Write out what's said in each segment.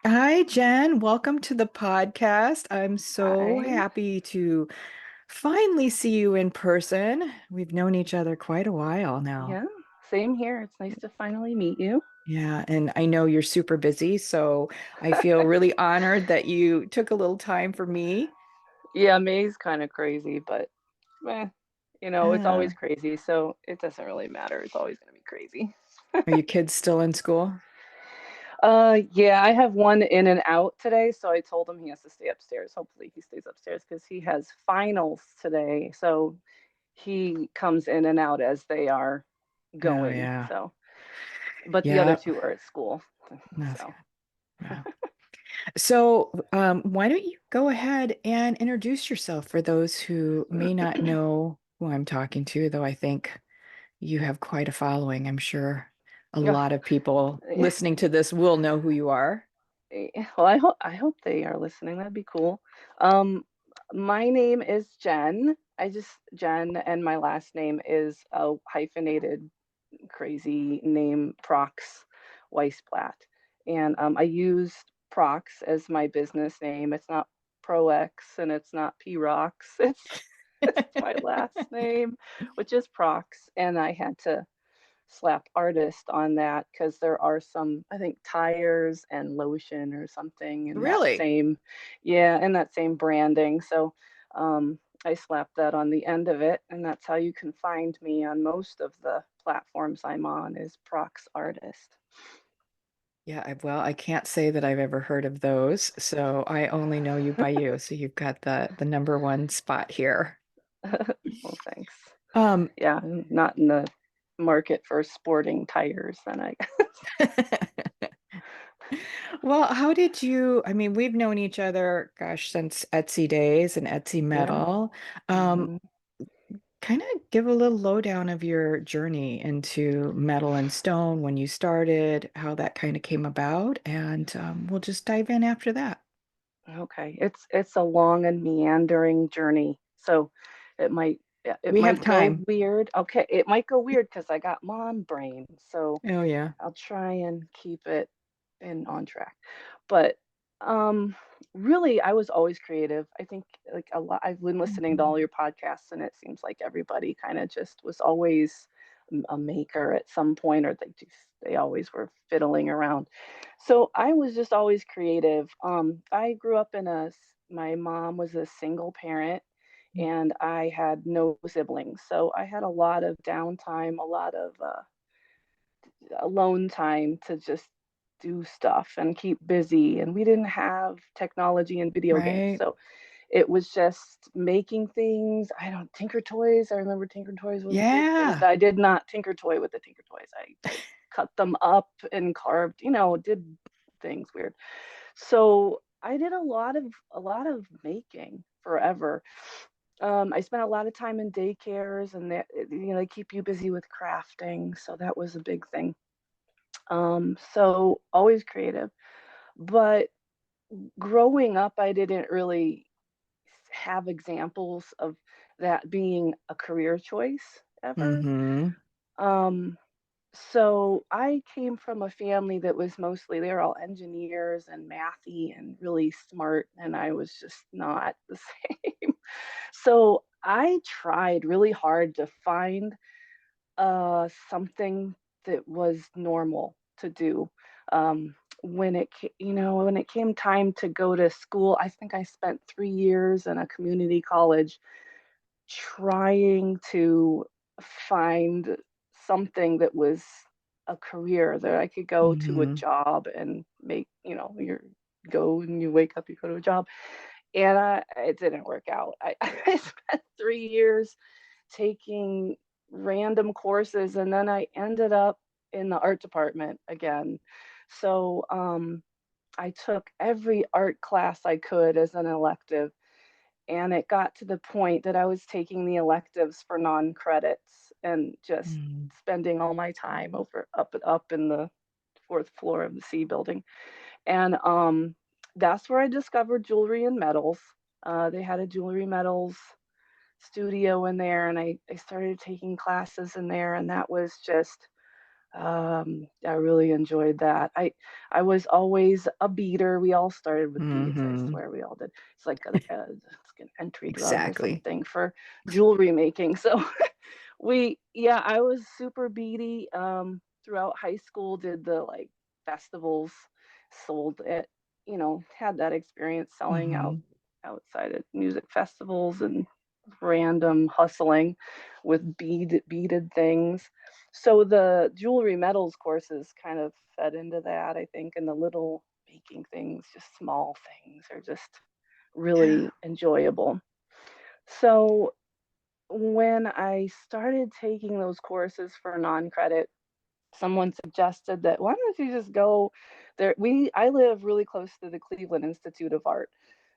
Hi, Jen. Welcome to the podcast. I'm so Hi. happy to finally see you in person. We've known each other quite a while now. Yeah, same here. It's nice to finally meet you. Yeah, and I know you're super busy, so I feel really honored that you took a little time for me. Yeah, May's kind of crazy, but eh, it's Uh, always crazy, so it doesn't really matter. It's always going to be crazy. are your kids still in school? Yeah, I have one in and out today, so I told him he has to stay upstairs. Hopefully, he stays upstairs because he has finals today. So he comes in and out as they are Oh, going. yeah. But the other Yeah, two are at school. that's So. good. Yeah. So, why don't you go ahead and introduce yourself for those who may not know who I'm talking to, though I think you have quite a following. I'm sure a lot of people listening to this will know who you are. Well, I hope they are listening. That'd be cool. Um, my name is Jen. I just Jen, and my last name is a hyphenated crazy name, Prox-Weisblat. And I used Prox as my business name. It's not Pro-X and it's not P-Rox. It's my last name, which is Prox, and I had to slap artist on that because there are some, I think, tires and lotion or something in that Really? same, yeah, in that same branding. So I slapped that on the end of it, and that's how you can find me on most of the platforms I'm on is ProxArtist. Yeah, well, I can't say that I've ever heard of those, so I only know you by you. So you've got the number one spot here. Well, thanks. Um, Yeah, I'm not in the market for sporting tires, then I. well, how did you, I mean, we've known each other, gosh, since Etsy days and Etsy Yeah. Metal. Um, Hmm. kind of give a little lowdown of your journey into metal and stone when you started, how that kind of came about, and we'll just dive in after that. Okay, it's a long and meandering journey, so it might yeah, it We have might go time. weird. Okay, it might go weird because I got mom brain, so Oh, yeah. I'll try and keep it in on track. But um, really, I was always creative. I think like a lot. I've been listening to Mhm. all your podcasts, and it seems like everybody kind of just was always a maker at some point, or they always were fiddling around. So I was just always creative. I grew up my mom was a single parent and I had no siblings. So I had a lot of downtime, a lot of alone time to just do stuff and keep busy. And we didn't have technology and video games. Right. So it was just making things. I don't Tinker Toys. I remember Tinker Toys was a big thing, Yeah. but I did not Tinker Toy with the Tinker Toys. I cut them up and carved, did things weird. So I did a lot of making forever. I spent a lot of time in daycares, and they keep you busy with crafting, so that was a big thing. So always creative, but growing up, I didn't really have examples of that being a career choice ever. Hmm. Um, so I came from a family that was mostly, they were all engineers and mathy and really smart, and I was just not the same. So I tried really hard to find something that was normal to do. When it came time to go to school, I think I spent 3 years in a community college trying to find something that was a career that I could go to a Hmm. job and make, you go and you wake up, you go to a job. And it didn't work out. I spent 3 years taking random courses, and then I ended up in the art department again. So I took every art class I could as an elective, and it got to the point that I was taking the electives for non-credits and just spending all my time over up in the fourth floor of the C building. And that's where I discovered jewelry and metals. They had a jewelry metals studio in there, and I started taking classes in there, and that was just I really enjoyed that. I was always a beader. We all started with beads. I Mm-hmm. swear we all did. It's like it's an entry drug or Exactly. something for jewelry making. So yeah, I was super beady. Throughout high school, did the like festivals, sold it, had that experience selling Mm-hmm. outside at music festivals and random hustling with beaded things. So the jewelry metals courses kind of fed into that, I think, and the little baking things, just small things, are just Yeah. really enjoyable. So when I started taking those courses for non-credit, someone suggested that why don't you just go there. I live really close to the Cleveland Institute of Art.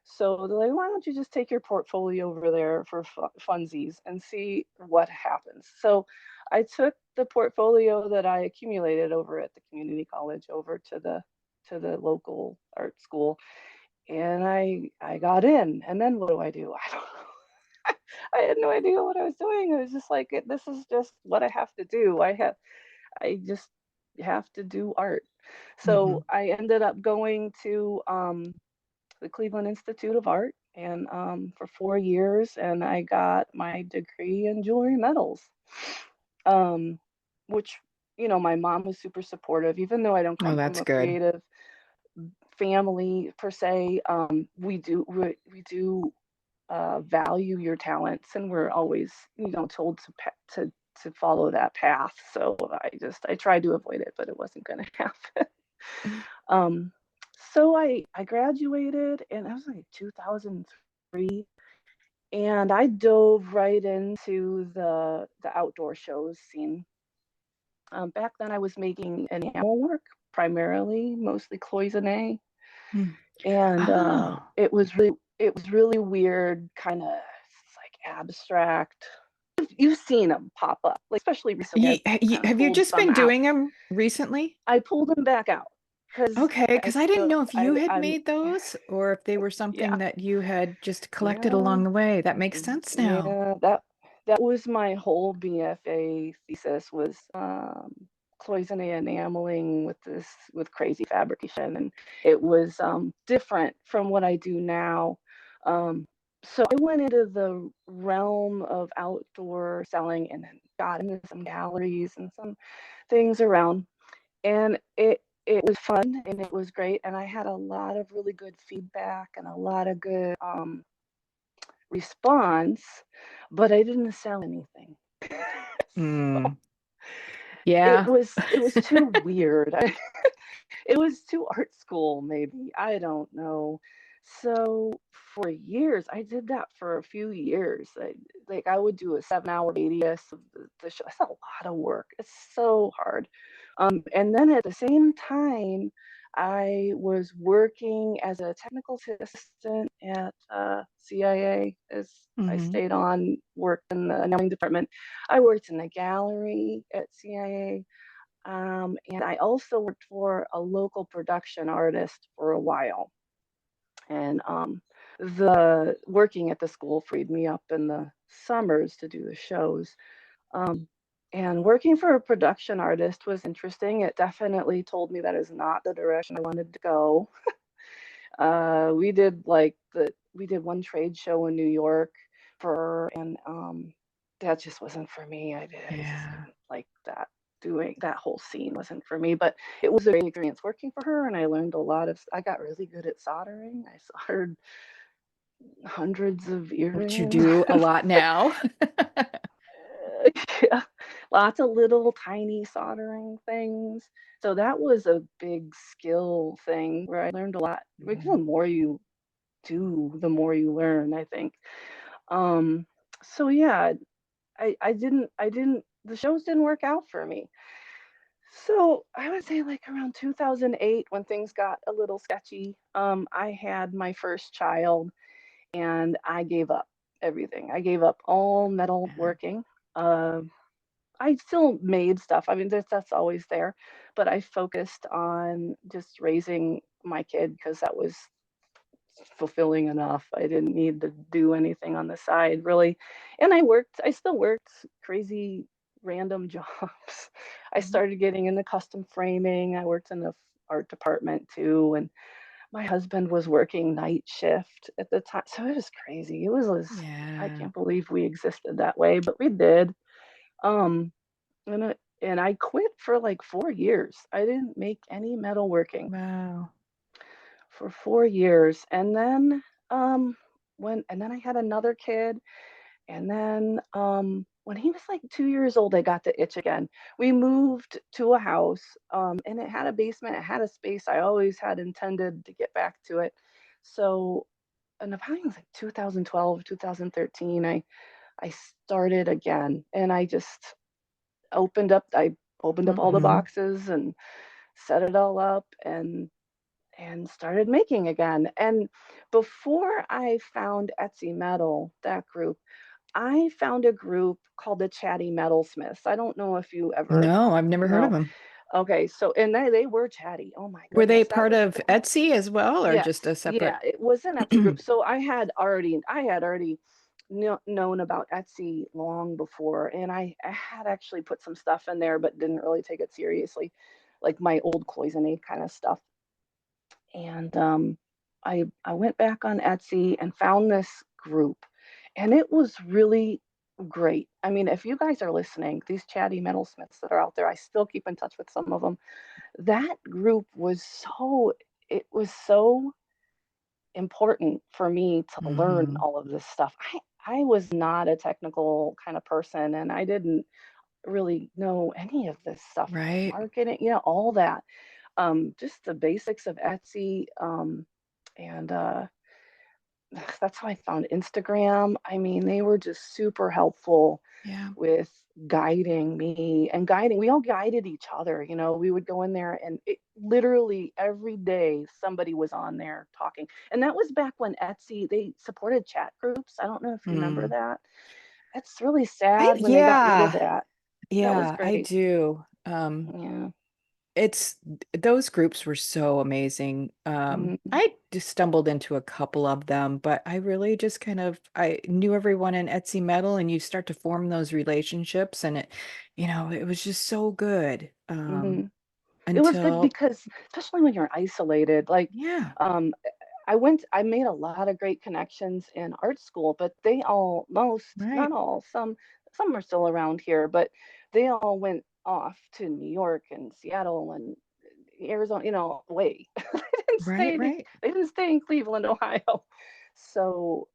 So they're like, why don't you just take your portfolio over there for funsies and see what happens? So I took the portfolio that I accumulated over at the community college over to the local art school, and I got in. And then what do? I don't know. I had no idea what I was doing. I was just like, this is just what I have to do. I just have to do art. Mm-hmm. So I ended up going to the Cleveland Institute of Art and for 4 years, and I got my degree in jewelry metals, um, which my mom was super supportive. Even though I don't Oh, come from that's a good. creative family per se, we do value your talents, and we're always told to follow that path. So I tried to avoid it, but it wasn't going to happen. um so I graduated, and that was like 2003, and I dove right into the outdoor shows scene. Back then I was making enamel work, primarily, mostly cloisonne, Mm. and Oh, it was really weird, kind of like abstract. You've seen them pop up, like especially recently. I've kind of have you pulled just some been out. doing them recently? I pulled them back out because Okay, I because I didn't feel know if you had I'm made those or if they were yeah, something that you had just collected yeah, along the way. That makes sense now. yeah. That was my whole BFA thesis, was cloisonne enameling with crazy fabrication, and it was different from what I do now. Um, so I went into the realm of outdoor selling, and then got into some galleries and some things around, and it was fun and it was great, and I had a lot of really good feedback and a lot of good response, but I didn't sell anything. So Mm, it yeah. was it was too weird. It was too art school, maybe. I don't know. So for years, I did that for a few years. I would do a 7-hour radius of the show. That's a lot of work. It's so hard. And then at the same time, I was working as a technical assistant at CIA, as I Hmm. stayed on, worked in the annealing department. I worked in the gallery at CIA. And I also worked for a local production artist for a while. And the working at the school freed me up in the summers to do the shows. Um, and working for a production artist was interesting. It definitely told me that is not the direction I wanted to go. We did one trade show in New York and that just wasn't for me. I just Yeah. didn't like that. Doing that whole scene wasn't for me, but it was a great experience working for her, and I learned a lot of. I got really good at soldering. I soldered hundreds of Which you earrings. do a lot now. Yeah, lots of little tiny soldering things. So that was a big skill thing where I learned a lot. Like, the Mhm. more you do, the more you learn, I think. Um, so yeah, I didn't the shows didn't work out for me. So I would say like around 2008, when things got a little sketchy, I had my first child, and I gave up everything. I gave up all metal Yeah. working. Um, I still made stuff. I mean, that's always there, but I focused on just raising my kid because that was fulfilling enough. I didn't need to do anything on the side really. And I still worked crazy random jobs. I Mhm. started getting into custom framing. I worked in the art department too, and my husband was working night shift at the time, so it was crazy. I Yeah. can't believe we existed that way, but we did. Um, and I quit for like 4 years. I didn't make any metalworking Wow. for 4 years, and then, I had another kid, and then, when he was like 2 years old, I got the itch again. We moved to a house, and it had a basement, it had a space I always had intended to get back to it. So, and probably was like 2012, 2013, I started again, and I opened up all the Hmm. boxes and set it all up and started making again. And before I found Etsy Metal, that group, I found a group called the Chatty Metalsmiths. I don't know if you ever No, I've never heard of know. them. Okay, so and they were chatty. Oh my Were they goodness, that part was of Etsy as well, or yes, just a yeah, separate? it was an Etsy group. So I had already known about Etsy long before, and I had actually put some stuff in there, but didn't really take it seriously, like my old cloisonne kind of stuff. And I went back on Etsy and found this group, and it was really great. I mean, if you guys are listening, these chatty metalsmiths that are out there, I still keep in touch with some of them. That group was so important for me to learn Hmm. all of this stuff. I was not a technical kind of person, and I didn't really know any of this stuff, Right. marketing, all that. Just the basics of Etsy, and that's how I found Instagram. I mean, they were just super helpful Yeah. with guiding me and guiding. We all guided each other. We would go in there, and it literally every day somebody was on there talking. And that was back when Etsy, they supported chat groups. I don't know if you remember Mm. that. That's really sad when they got rid of Yeah. that. That was Yeah, I great. do. Yeah. It's those groups were so amazing. Mhm. I just stumbled into a couple of them, but I really just I knew everyone in Etsy Metal, and you start to form those relationships, and it was just so good. Mhm. It was good Until because especially when you're isolated, like, yeah, um, I made a lot of great connections in art school, but not right, all, some are still around here, but they all went off to New York and Seattle and Arizona, away. right, right. They didn't stay in Cleveland, Ohio. So,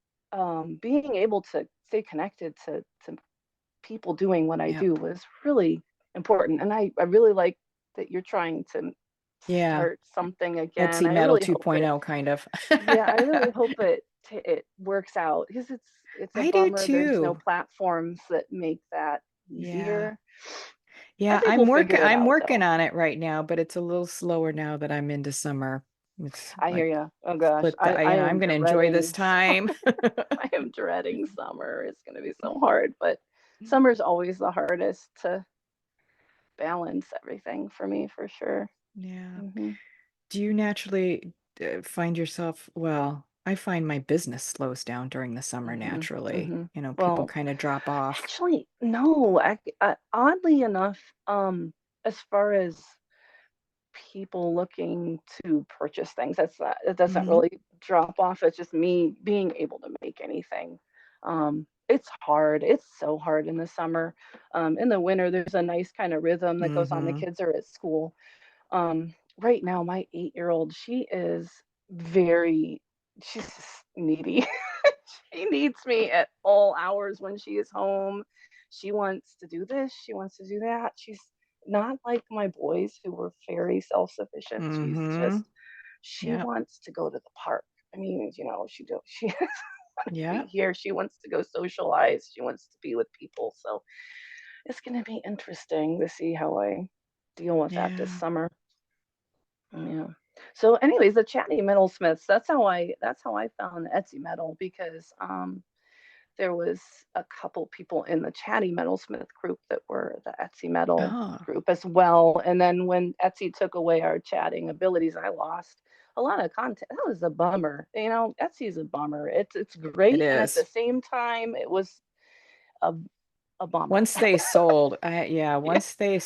being able to stay connected to people doing what I do Yep. was really important. And I really like that you're trying to Yeah. start something again. Etsy I Metal really hope it, 2.0 kind of. yeah, I really hope it works out because it's a I do bummer. There's no too. platforms that make that Yeah. easier. I Yeah, think we'll figure it I'm out working though. on it right now, but it's a little slower now that I'm into summer. It's I hear like you. Oh gosh, you I know, I'm am going to enjoy this dreading. time. I am dreading summer. It's going to be so hard, but summer's always the hardest to balance everything for me, for sure. Yeah. Hmm. Do you naturally find yourself, well, I find my business slows down during the summer Hmm. naturally. Hmm. People Well, kind of drop off. actually, no. Oddly enough, as far as people looking to purchase things, it doesn't Hmm. really drop off. It's just me being able to make anything. It's hard. It's so hard in the summer. In the winter, there's a nice kind of rhythm that goes on. The Hmm. kids are at school. Right now, my 8-year-old, very, she's just needy. She needs me at all hours when she is home. She wants to do this, she wants to do that. She's not like my boys who were very self-sufficient. Hmm. She Yep. wants to go to the park. I mean, she doesn't want to be Yep. here. She wants to go socialize. She wants to be with people. So it's going to be interesting to see how I deal with that this Yeah. summer. Yeah. So anyways, the chatty metalsmiths, that's how I found Etsy metal because there was a couple people in the chatty metalsmith group that were the Etsy metal Oh, group as well. And then when Etsy took away our chatting abilities, I lost a lot of content. That was a bummer. Etsy is a bummer. It's it great, and at the is. same time, it was a a bummer. Once they sold, yeah, Yeah, once they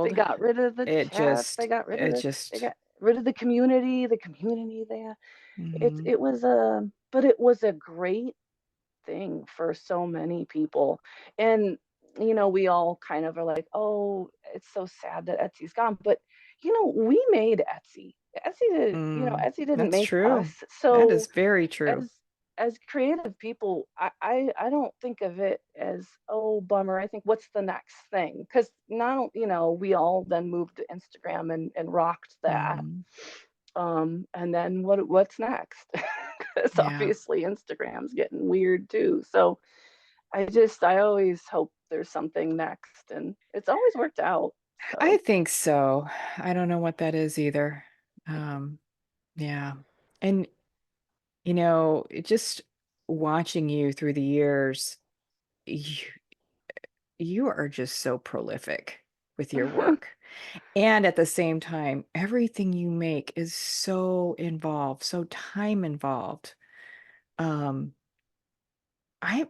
they sold, got rid of the it chats. They just, got rid of it they just, got rid of the community. The community there. mhm, It was a but it was a great thing for so many people. And we all kind of are like, oh, it's so sad that Etsy's gone. But we made Etsy. Etsy didn't that's make us. true. That is So very true. as as creative people, I don't think of it as, oh, bummer. I think, what's the next thing? Because now, we all then moved to Instagram and rocked that. Mhm. And then what's next? Because Yeah. obviously Instagram's getting weird too. So I always hope there's something next, and it's always worked out. I So think so. I don't know what that is either. Um, yeah. And, just watching you through the years, you, you are just so prolific with your work. And at the same time, everything you make is so involved, so time involved. Um, I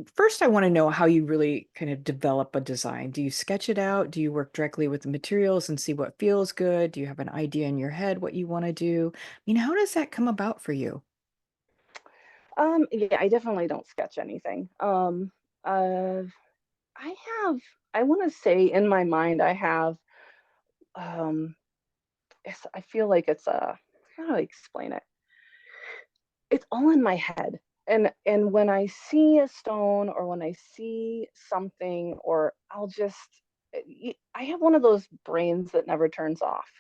first I want to know how you really kind of develop a design. Do you sketch it out? Do you work directly with the materials and see what feels good? Do you have an idea in your head what you want to do? I mean, how does that come about for you? yeah, I definitely don't sketch anything. Uh I have, I want to say, in my mind, I have, um, I feel like it's how do I explain it? It's all in my head. And when I see a stone, or when I see something, or I'll just, I have one of those brains that never turns off.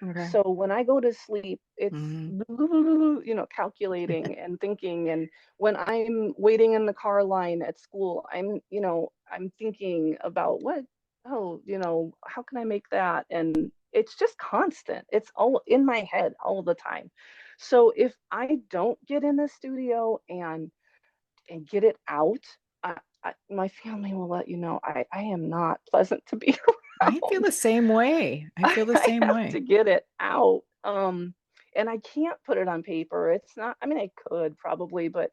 Okay. So when I go to sleep, it's Hmm. calculating and thinking. And when I'm waiting in the car line at school, I'm thinking about oh, how can I make that? And it's just constant. It's all in my head all the time. So if I don't get in the studio and get it out, my family will let you know I am not pleasant to be I feel around. the same way. I feel the I same have to way. get it out. And I can't put it on paper. It's not, I mean, I could probably, but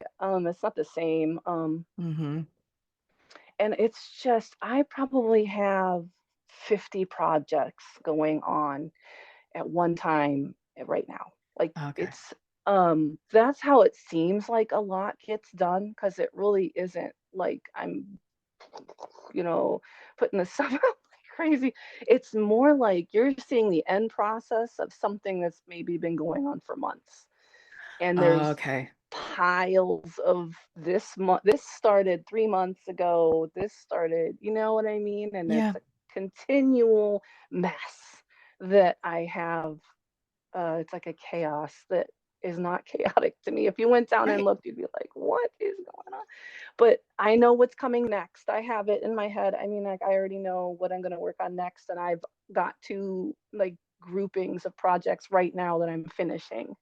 it's not the same. Hmm. And it's just, I probably have 50 projects going on at one time right now. Like, Okay. it's that's how it seems like a lot gets done, because it really isn't like I'm you know putting this stuff out like crazy. It's more like you're seeing the end process of something that's maybe been going on for months, and there's Okay. piles of this started 3 months ago, this started, you know what I mean, and Yeah. it's a continual mess that I have. It's like a chaos that is not chaotic to me. If you went down and Right. looked, you'd be like, what is going on? But I know what's coming next. I have it in my head. I mean, like, I already know what I'm going to work on next. And I've got two, like, groupings of projects right now that I'm finishing.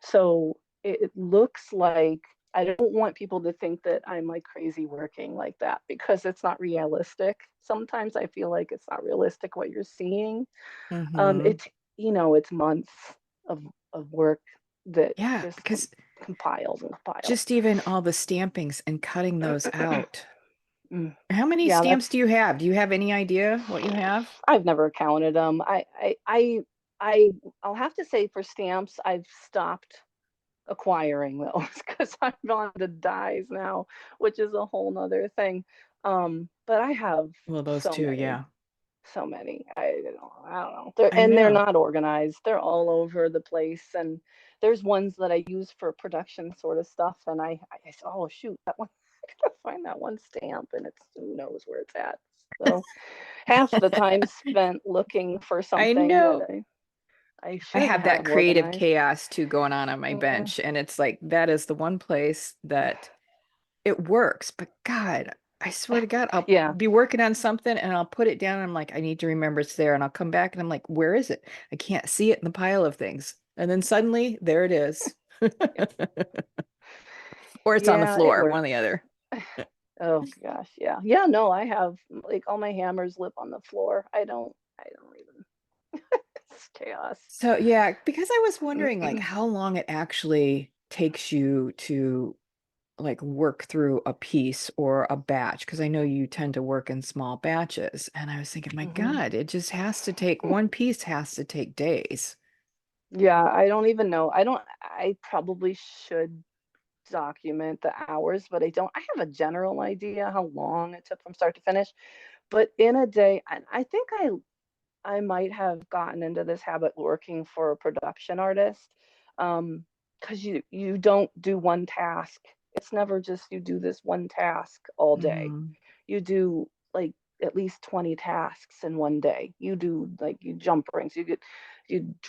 So it looks like, I don't want people to think that I'm like crazy working like that, because it's not realistic. Sometimes I feel like it's not realistic what you're seeing. Hmm. It's, it's months of work that Yeah, just because compiles and compiles. just even all the stampings and cutting those out. Mm. How many Yeah, stamps that's, do you have? Do you have any idea what you have? I've never counted them. I I'll have to say, for stamps, I've stopped acquiring those because I'm on to dies now, which is a whole nother thing. But I have Well, those so two, many, yeah. so many. I don't know. I They're know. not organized. They're all over the place. And there's ones that I use for production sort of stuff. And I said, oh shoot, that one, I gotta find that one stamp, and it's, who knows where it's at. So half the time spent looking for I something that know. I I should have that have creative organized. chaos too going on my Mm, bench, and it's like that is the one place that it works. But God, I swear to God, I'll yeah, be working on something and I'll put it down and I'm like, I need to remember it's there. And I'll come back and I'm like, where is it? I can't see it in the pile of things. And then suddenly there it is. yeah, Or it's on the yeah, it floor, one or the works. other. Oh gosh, yeah, yeah. No, I have, like, all my hammers lip on the floor. I don't even. It's chaos. So yeah, because I was wondering like how long it actually takes you to like work through a piece or a batch? Because I know you tend to work in small batches. And I was thinking, my Mhm. God, it just has to take one piece has to take days. Yeah, I don't even know. I probably should document the hours, but I don't. I have a general idea how long it took from start to finish. But in a day, and I think I might have gotten into this habit working for a production artist, because you don't do one task. It's never just you do this one task all day. Mm, You do like at least 20 tasks in one day. You do like you jump rings, you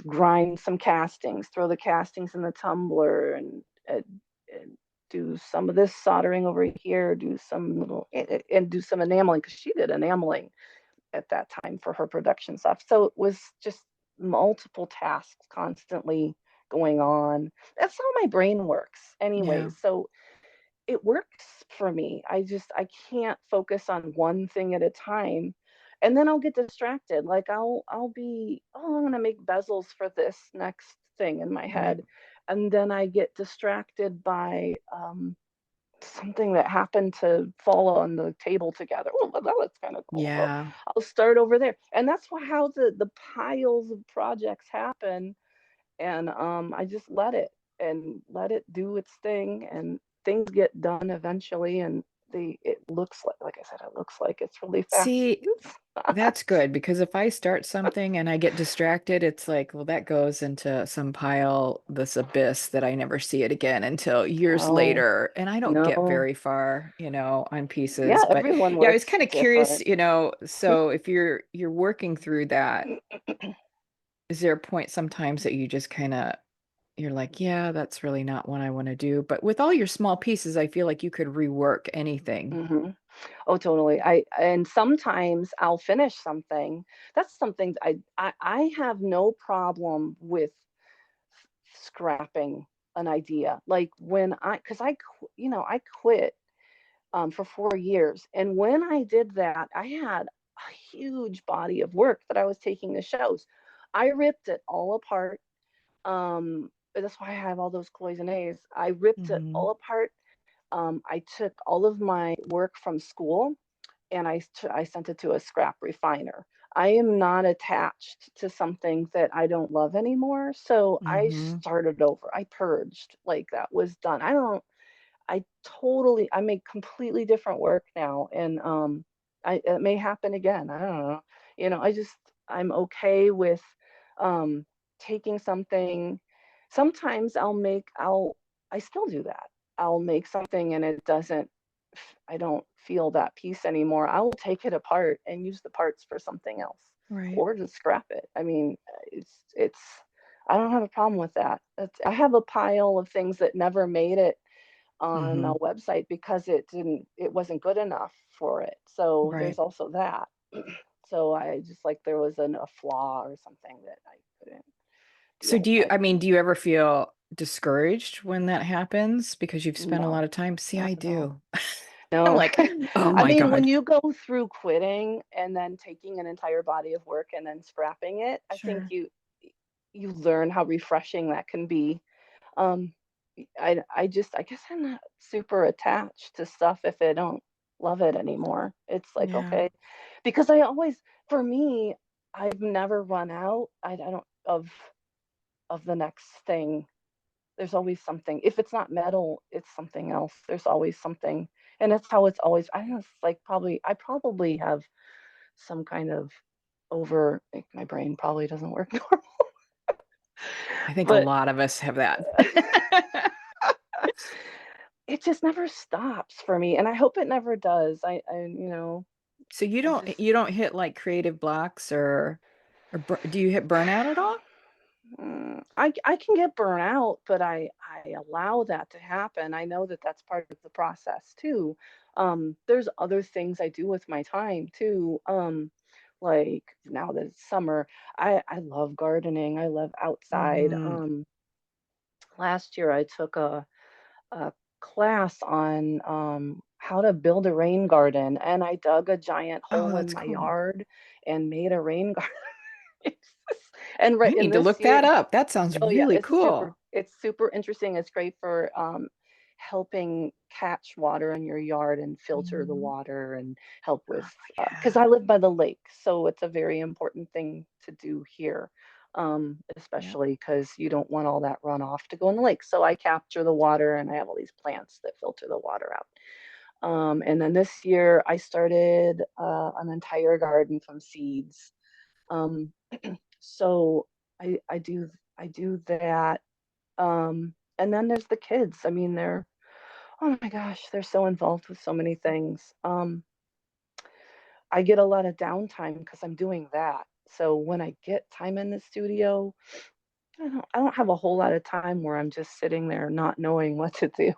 grind some castings, throw the castings in the tumbler, and do some of this soldering over here, do some little and do some enameling because she did enameling at that time for her production stuff. So it was just multiple tasks constantly going on. That's how my brain works yeah. anyways. So it works for me. I can't focus on one thing at a time. And then I'll get distracted. Like I'll be, oh, I'm gonna make bezels for this next thing in my Right. head. And then I get distracted by something that happened to fall on the table together. Oh, well, that looks kind of cool. Yeah. I'll start over there. And that's how the piles of projects happen. And I just let it do its thing, and things get done eventually. And it looks like I said, it looks like it's really fast. See, It's not. that's good because if I start something and I get distracted, it's like, well, that goes into some pile, this abyss that I never see it again until years Oh later. And I don't get no. very far, on Yeah, pieces. But everyone yeah, I was works kind of curious, different. so if you're working through that, is there a point sometimes that you just kind of you're like, yeah, that's really not what I want to do. But with all your small pieces, I feel like you could rework anything. Hmm. Oh, totally. And sometimes I'll finish something. That's something I have no problem with scrapping an idea. Like when because I quit for 4 years, and when I did that, I had a huge body of work that I was taking to shows. I ripped it all apart. That's why I have all those cloisonnés. I ripped it Hmm. all apart. I took all of my work from school and I sent it to a scrap refiner. I am not attached to something that I don't love anymore. So I Hmm. started over. I purged, like that was done. I make completely different work now. And it may happen again. I don't know. I'm okay with um, taking something. Sometimes I still do that. I'll make something and I don't feel that piece anymore. I will take it apart and use the parts for something else Right. or just scrap it. I mean, it's, I don't have a problem with that. I have a pile of things that never made it on a Hmm. website because it wasn't good enough for it. So Right. there's also that. So I just like there was a flaw or something that I couldn't So deal. I I don't mean, know. do you ever feel discouraged when that happens because you've spent a No, lot of time? See, not I at all. do. I'm No. like, oh I my mean, when God. you go through quitting and then taking an entire body of work and then scrapping it, I think Sure. you learn how refreshing that can be. Um, I guess I'm not super attached to stuff if I don't love it anymore. It's like, Yeah. okay, because for me, I've never run out. I don't of the next thing. There's always something. If it's not metal, it's something else. There's always something, and that's how it's always. I don't know. It's like I probably have some kind of like my brain probably doesn't work normal, I think a but lot of us have that. it just never stops for me, and I hope it never does. So I just you don't hit like creative blocks do you hit burnout at all? I can get burnt out, but I allow that to happen. I know that that's part of the process too. There's other things I do with my time too. Like now that it's summer, I love gardening. I love outside. Hmm. Last year I took a class on how to build a rain garden, and I dug a giant Oh, hole in that's my cool. yard and made a rain garden. And I right in need to this look year, that up. That sounds oh yeah, really cool. it's super interesting. It's great for helping catch water in your yard and filter the Mhm. water and help with, Oh, because yeah. I live by the lake, so it's a very important thing to do here, Yep. especially because you don't want all that runoff to go in the lake. So I capture the water and I have all these plants that filter the water out. And then this year I started an entire garden from seeds. Um, so I do that. And then there's the kids. I mean, oh my gosh, they're so involved with so many things. I get a lot of downtime because I'm doing that. So when I get time in the studio, I don't have a whole lot of time where I'm just sitting there not knowing what to do.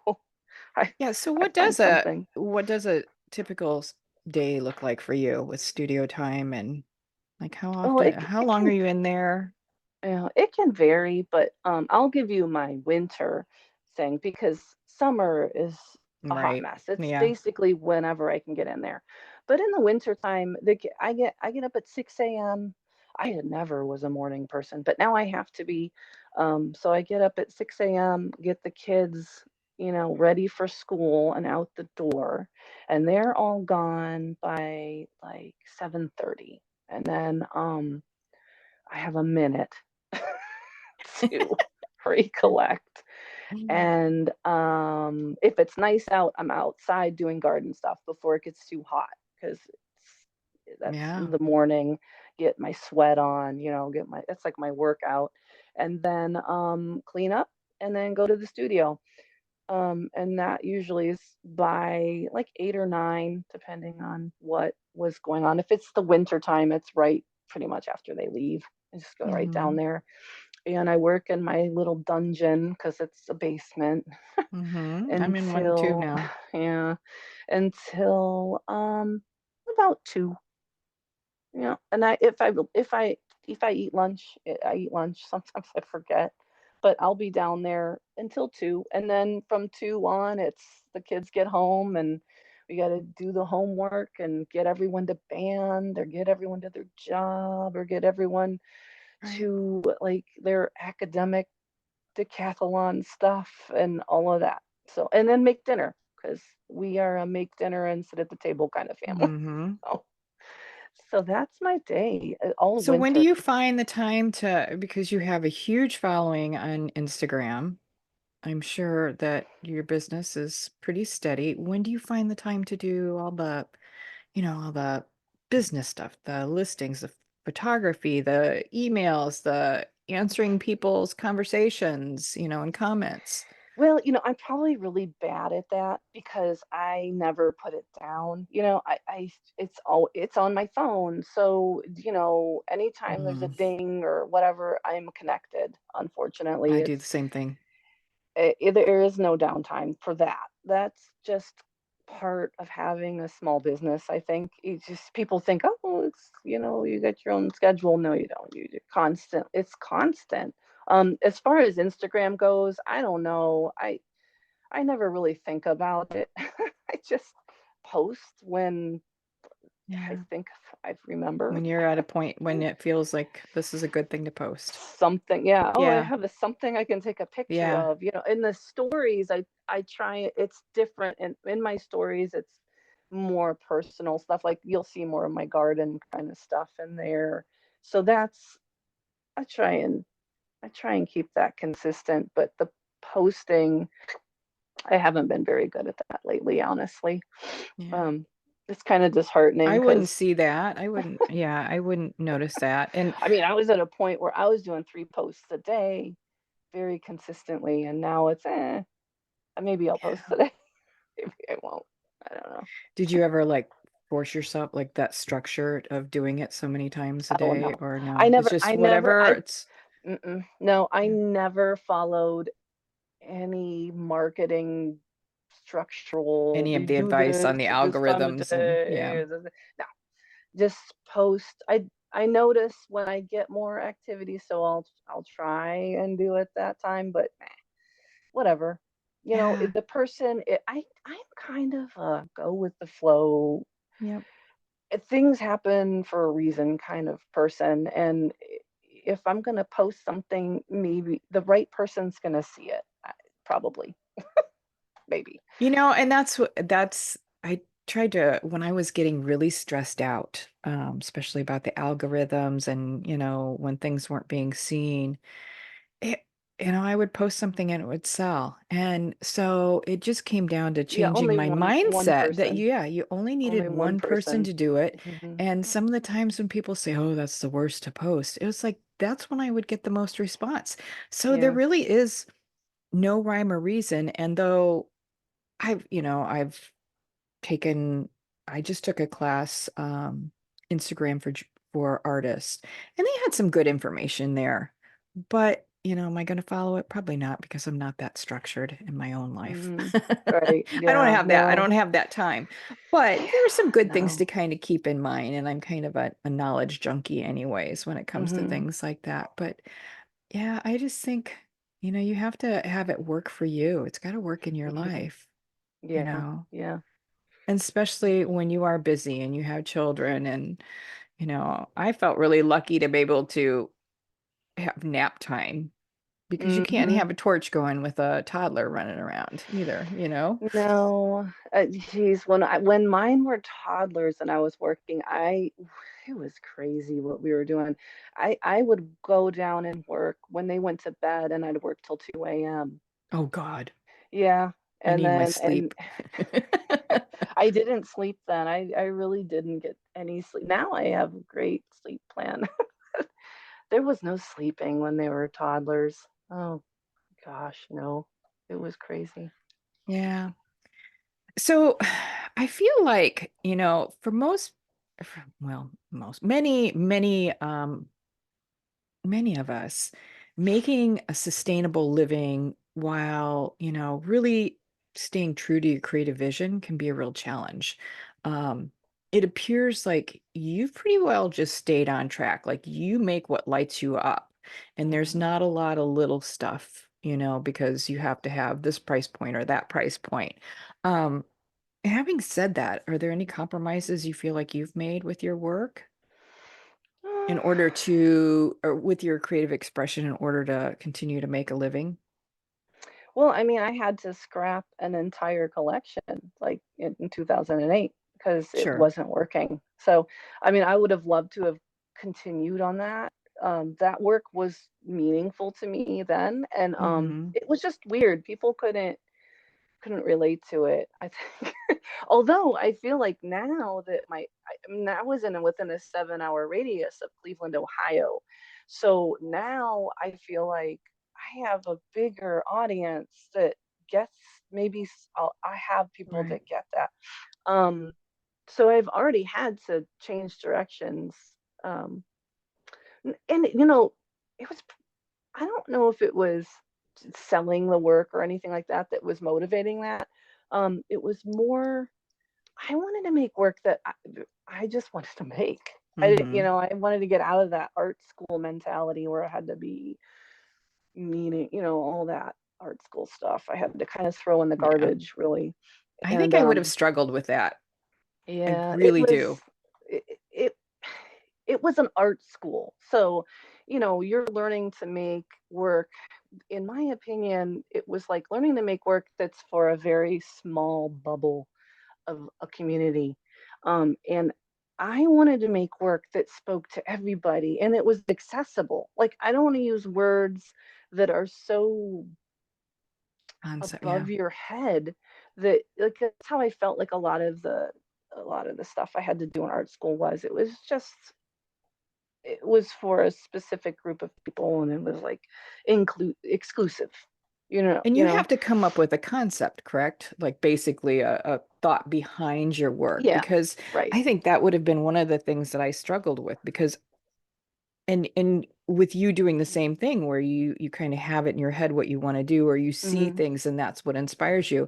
I Yeah, so I find something. what does a typical day look like for you with studio time and like Oh, how it long are can you in there? it can vary, but I'll give you my winter thing because summer is a hot Right. mess. It's Yeah. basically whenever I can get in there. But in the winter time, I get up at 6 a.m. I had never was a morning person, but now I have to be. So I get up at 6 a.m., get the kids, ready for school and out the door, and they're all gone by like 7:30. And then I have a minute to recollect. And if it's nice out, I'm outside doing garden stuff before it gets too hot because that's Yeah. the morning. Get my sweat on, get my it's like my workout, and then clean up and then go to the studio. And that usually is by like 8 or 9, depending on what was going on. If it's the winter time, it's right pretty much after they leave. I just go right down Hmm. there and I work in my little dungeon because it's a basement I'm in one too until, now. yeah, until about 2. And if I eat lunch, I eat lunch. Sometimes I forget, but I'll be down there until 2, and then from 2 on, it's the kids get home and we got to do the homework and get everyone to band or get everyone to their job or get everyone Right. to like their academic decathlon stuff and all of that. So, and then make dinner because we are a make dinner and sit at the table kind of family. Hmm. So, so that's my day all So when do winter. you find the time to, because you have a huge following on Instagram, I'm sure that your business is pretty steady. When do you find the time to do all the business stuff, the listings, the photography, the emails, the answering people's conversations, and comments? Well, I'm probably really bad at that because I never put it down. It's on my phone. So, anytime there's a Mhm. ding or whatever, I'm connected. Unfortunately, I do the same thing. there is no downtime for that. That's just part of having a small business. I think it's just people think, oh, you got your own schedule. No, you don't. You constant. It's constant. As far as Instagram goes, I don't know. I never really think about it. I just post when I Yeah. think I remember When you're at a point when it feels like this is a good thing to post. something. Yeah. Oh, I Yeah. have something I can take a picture Yeah. of. In the stories, I try. It's different, and in my stories, it's more personal stuff. Like you'll see more of my garden kind of stuff in there. So that's I try and I try and keep that consistent. But the posting, I haven't been very good at that lately, honestly. Yeah. Um, it's kind of disheartening I wouldn't because see that. I wouldn't notice that. And I mean, I was at a point where I was doing 3 posts a day very consistently, and now it's maybe I'll post yeah. today. Maybe I won't. I don't know. Did you ever like force yourself like that structure of doing it so many times a Oh day no, or no? It's just I never, whatever. It's no, I yeah. never followed any marketing structural. Any of You the do advice this on the at this time of algorithms and yeah. day. No, just post. I notice when I get more activity, so I'll try and do it that time, but whatever. Yeah. The person. I'm kind of a go with the flow. Yep. Things happen for a reason kind of person, and if I'm gonna post something, maybe the right person's gonna see it, probably. maybe. And I tried to, when I was getting really stressed out, especially about the algorithms and, when things weren't being seen, it, I would post something and it would sell. And so it just came down to Yeah, changing only my one mindset that, person. yeah, you only needed Only one one person person. to do it. Hmm. And some of the times when people say, oh, that's the worst to post, it was like, that's when I would get the most response. So there Yeah. really is no rhyme or reason. And though I've taken I just took a class, Instagram for artists, and they had some good information there. But, am I going to follow it? Probably not, because I'm not that structured in my own life. Hmm. Right. I don't Yeah. have that. I No. don't have that time. But there are some good things No. to kind of keep in mind, and I'm kind of a knowledge junkie anyways when it comes to Hmm. things like that. But yeah, I just think, you have to have it work for you. It's got to work in your Hmm. life, you Yeah. know. Yeah. And especially when you are busy and you have children. And, I felt really lucky to be able to have nap time, because you can't Hmm. have a torch going with a toddler running around either. No. Geez, when mine were toddlers and I was working, it was crazy what we were doing. I would go down and work when they went to bed, and I'd work till 2 a.m. Oh God, Yeah. I And need my then sleep. I didn't sleep then. I really didn't get any sleep. Now I have a great sleep plan. There was no sleeping when they were toddlers. Oh gosh, no. It was crazy. Yeah. So I feel like, for many of us, making a sustainable living while, really staying true to your creative vision can be a real challenge. It appears like you've pretty well just stayed on track. Like, you make what lights you up, and there's Mhm. not a lot of little stuff, because you have to have this price point or that price point. Um, Having said that, are there any compromises you feel like you've made with your work in order to, or with your creative expression, in order to continue to make a living? Well, I mean, I had to scrap an entire collection like in 2008 because it Sure. wasn't working. So, I mean, I would have loved to have continued on that. That work was meaningful to me then, and Mm-hmm. it was just weird. People couldn't relate to it, I think. Although I feel like now that I mean, I was within a 7-hour radius of Cleveland, Ohio. So now I feel like I have a bigger audience that gets I have people Right. that get that. Um, so I've already had to change directions. Um, and it was I don't know if it was selling the work or anything like that that was motivating that. It was more I wanted to make work that I just wanted to make. Mm-hmm. I wanted to get out of that art school mentality where I had to be meaning, all that art school stuff. I had to kind of throw in the Yeah. garbage, really. I think And I would have struggled with that. I yeah, really do. it it was an art school. So, you're learning to make work. In my opinion, it was like learning to make work that's for a very small bubble of a community. And I wanted to make work that spoke to everybody and it was accessible. Like, I don't want to use words that are so Yeah. above your head that, like, that's how I felt like a lot of the stuff I had to do in art school was. It was for a specific group of people and it was like exclusive. You know, And you you know. have to come up with a concept, correct? Like, basically a thought behind your work, Yeah, because right. I think that would have been one of the things that I struggled with, because and with you doing the same thing, where you kind of have it in your head what you want to do, or you see Mhm. things and that's what inspires you.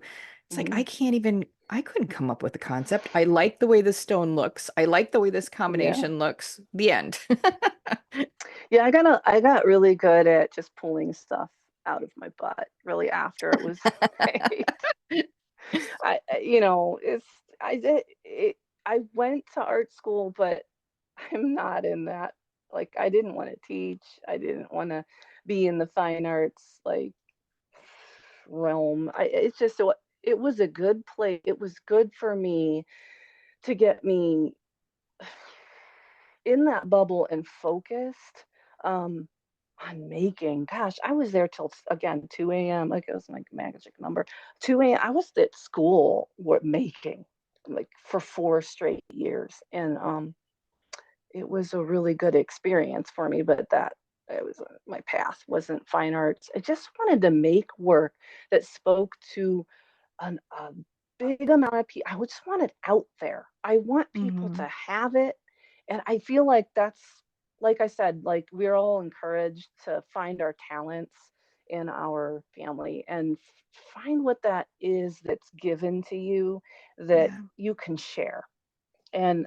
It's like, Mhm. I couldn't come up with a concept. I like the way this stone looks. I like the way this Yeah. combination looks. The end. Yeah, I got really good at just pulling stuff out of my butt really after it was made. It's I did it I went to art school, but I'm not in that. Like, I didn't want to teach. I didn't want to be in the fine arts like realm. It's just it was a good place. It was good for me to get me in that bubble and focused um, on making. Gosh, I was there till again 2 a.m. Like it was my magic number. 2 a.m. I was at school making like for 4 straight years, and it was a really good experience for me. But that it was my path wasn't fine arts. I just wanted to make work that spoke to a big amount of people. I just want it out there. I want people Mm-hmm. to have it. And I feel like that's, like I said, like we're all encouraged to find our talents in our family and find what that is that's given to you that Yeah. you can share. And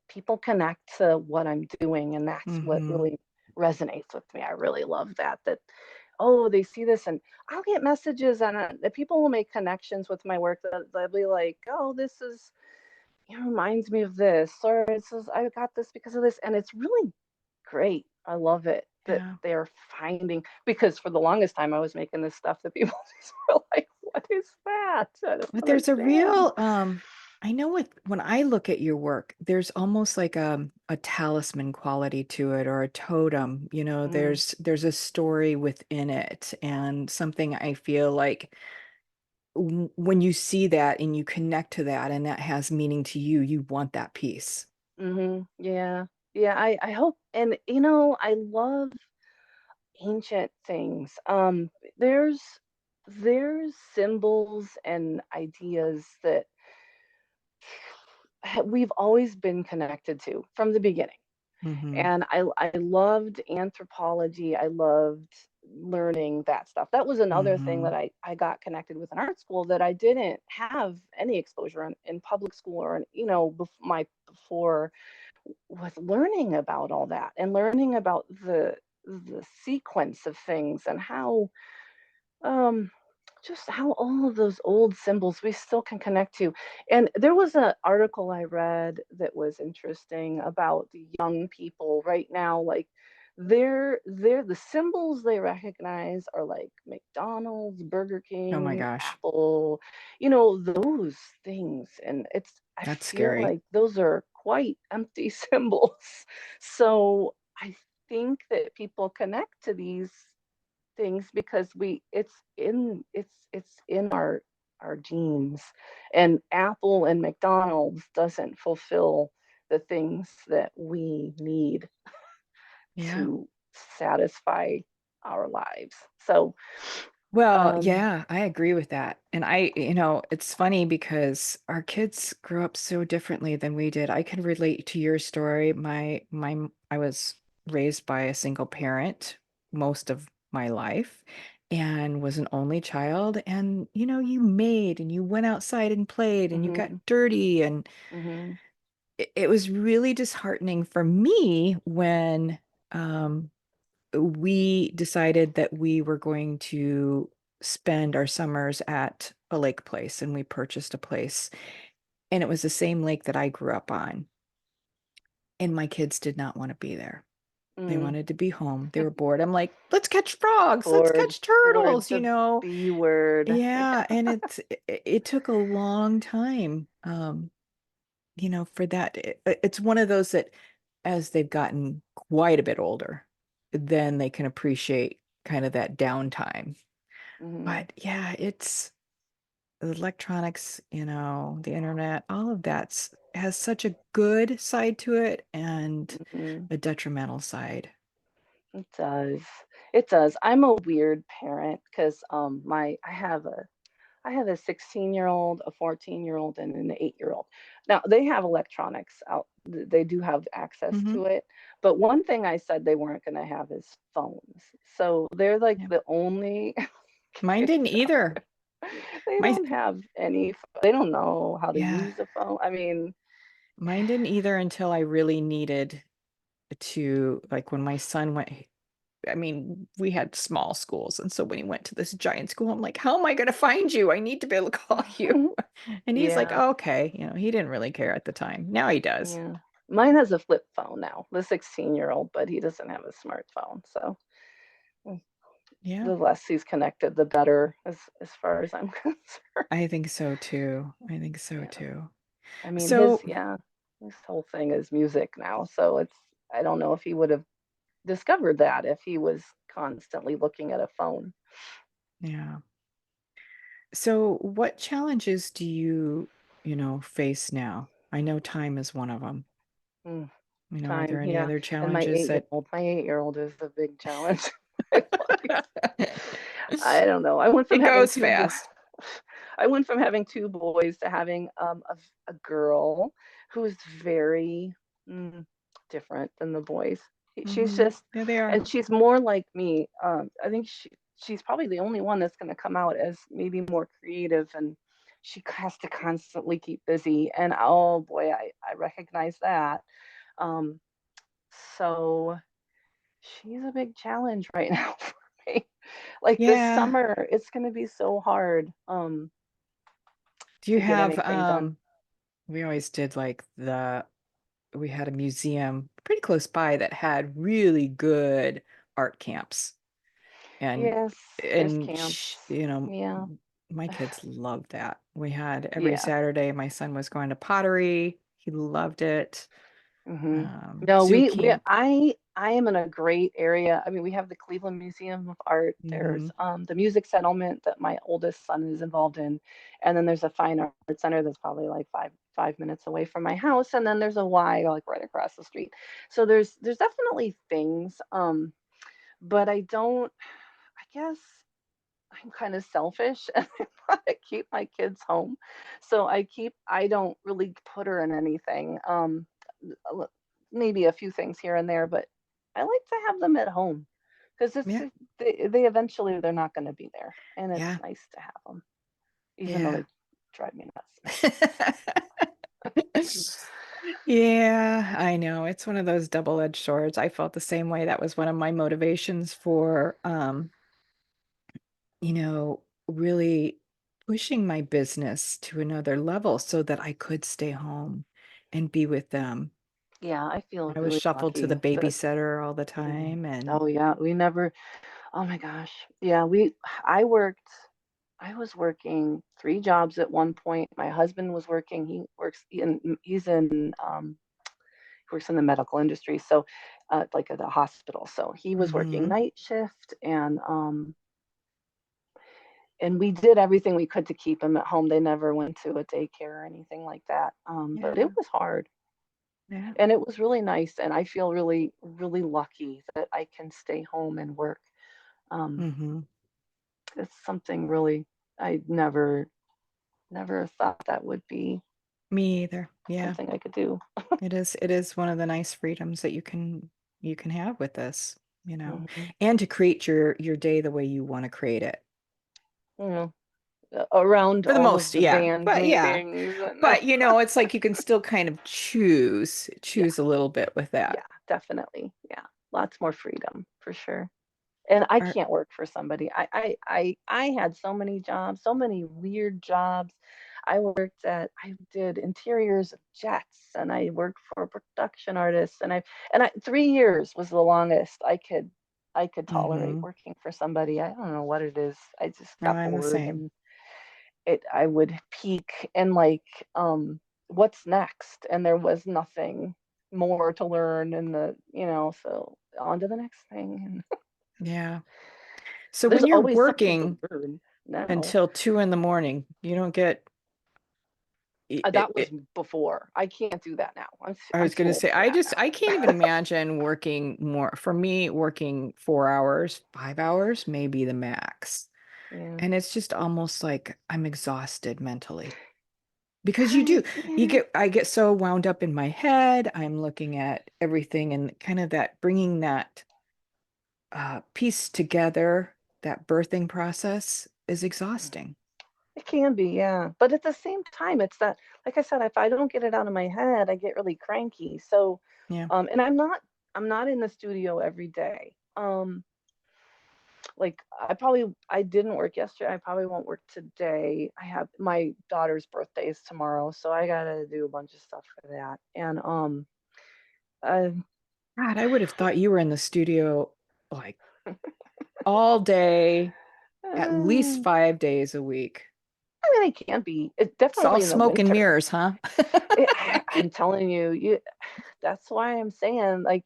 people connect to what I'm doing. And that's what Mm-hmm. really resonates with me. I really love that, oh, they see this, and I'll get messages and the people will make connections with my work that they'll be like, oh, this is, it reminds me of this, or this is, I got this because of this. And it's really great. I love it that Yeah. they're finding, because for the longest time I was making this stuff that people just were like, what is that? I don't But there's a understand. real I know when I look at your work, there's almost like a talisman quality to it or a totem. Mm, There's a story within it and something I feel like when you see that and you connect to that and that has meaning to you, you want that piece. yeah. Yeah, I hope. And I love ancient things. There's there's symbols and ideas that we've always been connected to from the beginning. Hmm. And I loved anthropology. I loved learning that stuff. That was another thing that Hmm. I got connected with in art school that I didn't have any exposure in public school or my before, was learning about all that and learning about the sequence of things and how um just how all of those old symbols we still can connect to. And there was an article I read that was interesting about the young people right now, like they're the symbols they recognize are like McDonald's, Burger Oh my King, gosh, Apple, those things. And I that's feel scary. like those are quite empty symbols. So I think that people connect to these things because it's in our genes. And Apple and McDonald's doesn't fulfill the things that we need Yeah. to satisfy our lives. So Well, um yeah, I agree with that. And it's funny because our kids grew up so differently than we did. I can relate to your story. I was raised by a single parent most of my life and was an only child. And you made and you went outside and played and you got mhm, dirty and mhm, it was really disheartening for me when um we decided that we were going to spend our summers at a lake place and we purchased a place and it was the same lake that I grew up on and my kids did not want to be there. They mm. wanted to be home. They were bored. I'm like, let's catch frogs, let's Bored, catch bored, turtles, the B word. Yeah, and it took a long time for that. It's one of those that as they've gotten quite a bit older, then they can appreciate kind of that downtime. Mhm, But yeah, it's electronics, the internet, all of that has such a good side to it and mhm. a detrimental side. It does. It does. I'm a weird parent because my I have a 16-year-old, a 14-year-old, and an 8-year-old. Now, they have electronics out. They do have access Hmm. to it. But one thing I said they weren't going to have is phones. So they're like Yeah. the only Mine kids didn't out either. there. They My don't have any, they don't know how to Yeah, use a phone. I mean, mine didn't either until I really needed to, like when my son went. I mean, we had small schools. And so when he went to this giant school, I'm like, how am I going to find you? I need to be able to call you. And he's like, yeah, oh, okay. He didn't really care at the time. Now he does. yeah. Mine has a flip phone now, the 16-year-old, but he doesn't have a smartphone. So Yeah. the less he's connected, the better, as far as I'm concerned. I think so too. I think so Yeah. too. I mean, So, his whole thing is music now. So I don't know if he would have discovered that if he was constantly looking at a phone. yeah. So, what challenges do face now? I know time is one of them. Mm, Are there time, any yeah. other And challenges that my 8-year-old is the big challenge. My life. I don't know. I went from it having goes two boys. fast? I went from having two boys to having a girl who is very mm, different than the boys. She's Hmm. just, Yeah, they are. and she's more like me. I think she's probably the only one that's going to come out as maybe more creative, and she has to constantly keep busy. And oh boy, I recognize that. Um, so she's a big challenge right now for me. Like this Yeah. summer, it's going to be so hard Do you to get have anything done. we always did like we had a museum pretty close by that had really good art camps. And Yes, there's and camps. Yeah. my kids loved that. We had every Yeah. Saturday my son was going to pottery. He loved it. Hmm. No, Zoo we camp. I am in a great area. I mean, we have the Cleveland Museum of Art. There's Hmm. the Music Settlement that my oldest son is involved in, and then there's a fine art center that's probably like five minutes away from my house, and then there's a Y like right across the street. So there's definitely things, but I don't. I guess I'm kind of selfish and I want to keep my kids home. So I don't really put her in anything. Maybe a few things here and there, but I like to have them at home because Yeah. they eventually they're not going to be there, and it's Yeah. nice to have them, even though Yeah. they drive me nuts. Yeah, I know. It's one of those double-edged swords. I felt the same way. That was one of my motivations for really pushing my business to another level so that I could stay home and be with them. Yeah, I feel I was really shuffled to the lucky that. babysitter all the Mhm. time and Oh yeah, we never. Oh my gosh, yeah, we. I worked. I was working 3 jobs at one point. My husband was working. He works in the medical industry, so like at a hospital. So he was working hmm night shift, and we did everything we could to keep him at home. They never went to a daycare or anything like that. But it yeah, was hard, yeah. and it was really nice. And I feel really, really lucky that I can stay home and work. Um, hmm it's something really I never thought that would be Me either. Yeah. something I could do. It is one of the nice freedoms that you can have with this, Hmm. and to create your day the way you want to create it. You know, around For the all of most, the yeah. band But yeah. meetings and But it's like you can still kind of choose yeah, choose a little bit with that. yeah, definitely. Yeah. Lots more freedom for sure. And I Are, can't work for somebody. I had so many jobs, so many weird jobs. I did interiors of jets, and I worked for production artists, and I 3 years was the longest I could tolerate mm-hmm. working for somebody. I don't know what it is. I just No, got I'm the bored, same. and it I would peak and like what's next, and there was nothing more to learn, and so on to the next thing. And Yeah. So there's when you're always something to working learn now. until 2 in the morning, you don't get That was before. I can't do that now. I I'm was too going to old say, for that I can't even imagine working more. For me, working 4 hours, 5 hours, maybe the max. now. And it's just almost like I'm exhausted mentally because Yeah. I get so wound up in my head. I'm looking at everything and kind of that bringing that piece together, that birthing process is exhausting. It can be, yeah. But at the same time, it's that, like I said, if I don't get it out of my head, I get really cranky. So, Yeah. and I'm not in the studio every day. Like I didn't work yesterday. I probably won't work today. I have my daughter's birthday is tomorrow, so I gotta do a bunch of stuff for that. And uh, God, I would have thought you were in the studio like all day, at least Uh, 5 days a week. I mean, it can be. It It's all definitely in the smoke and winter. mirrors, huh? I'm telling you, that's why I'm saying, like,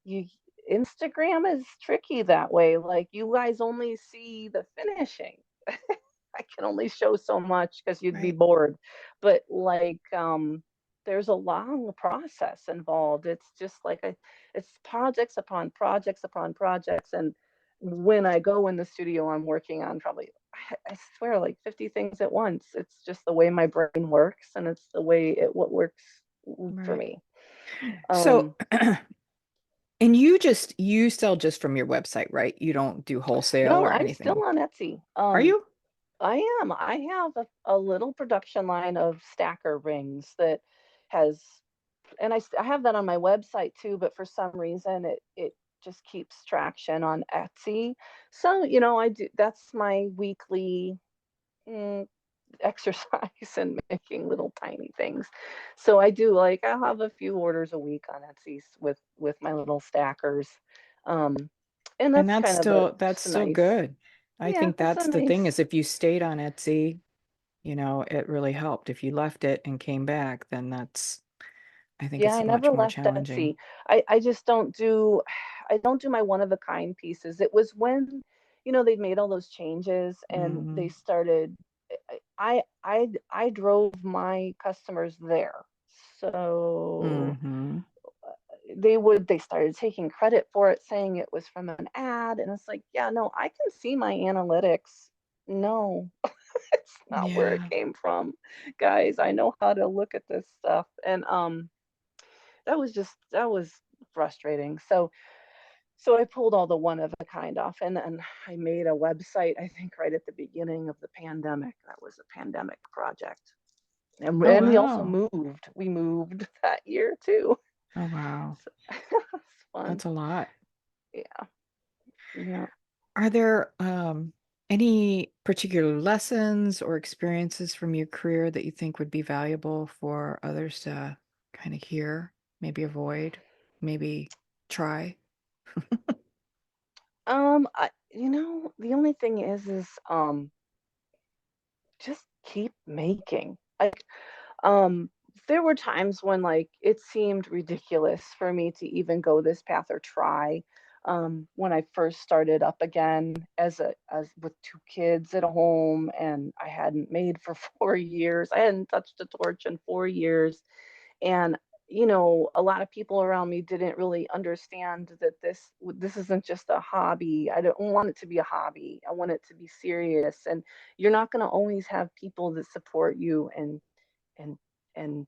you Instagram is tricky that way. Like, you guys only see the finishing. I can only show so much because you'd be Right. bored. But like, there's a long process involved. It's just like it's projects upon projects upon projects. And when I go in the studio, I'm working on probably, I swear, like 50 things at once. It's just the way my brain works, and it's the way what works for Right. me. So, Um, and you sell just from your website, right? You don't do wholesale no, or I'm still anything. on Etsy. Are you? I am. I have a little production line of stacker rings that has, and I have that on my website too, but for some reason it just keeps traction on Etsy. So, I do, that's my weekly mm, exercise in making little tiny things. So I do, like, I'll have a few orders a week on Etsy with my little stackers. Um, and And that's kind of that's just a still nice, good. I yeah, think it's a that's the thing nice, is if you stayed on Etsy, it really helped. If you left it and came back, then I think yeah, I it's never much more left challenging. Etsy. I just don't do, I don't do my one of a kind pieces. It was when, they'd made all those changes and they Mm, started, I drove my customers there. So hmm. they started taking credit for it, saying it was from an ad. And it's like, yeah, no, I can see my analytics. No, it's not where it Yeah. came from, guys. I know how to look at this stuff. And that was frustrating. So I pulled all the one of a kind off, and then I made a website, I think right at the beginning of the pandemic. That was a pandemic project. Oh, And we also wow. moved. We moved that year too. Oh, wow. So it's fun. That's a lot. Yeah. Yeah. Are there any particular lessons or experiences from your career that you think would be valuable for others to kind of hear, maybe avoid, maybe try? The only thing is just keep making. Like, um there were times when, like, it seemed ridiculous for me to even go this path or try, when I first started up again as with two kids at home, and I hadn't made for 4 years. I hadn't touched a torch in 4 years. And a lot of people around me didn't really understand that this isn't just a hobby. I don't want it to be a hobby. I want it to be serious. And you're not going to always have people that support you and and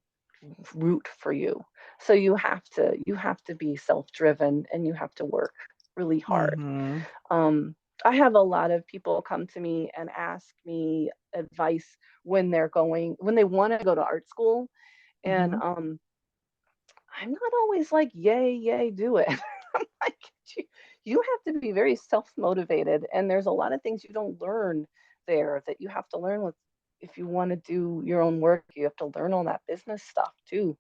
root for you. So you have to be self-driven, and you have to work really hard. Mm-hmm. um I have a lot of people come to me and ask me advice when they want to go to art school. And Mm-hmm. I'm not always like, yay, yay, do it. I'm like, you, you have to be very self-motivated, and there's a lot of things you don't learn there that you have to learn with. If you want to do your own work, you have to learn all that business stuff too.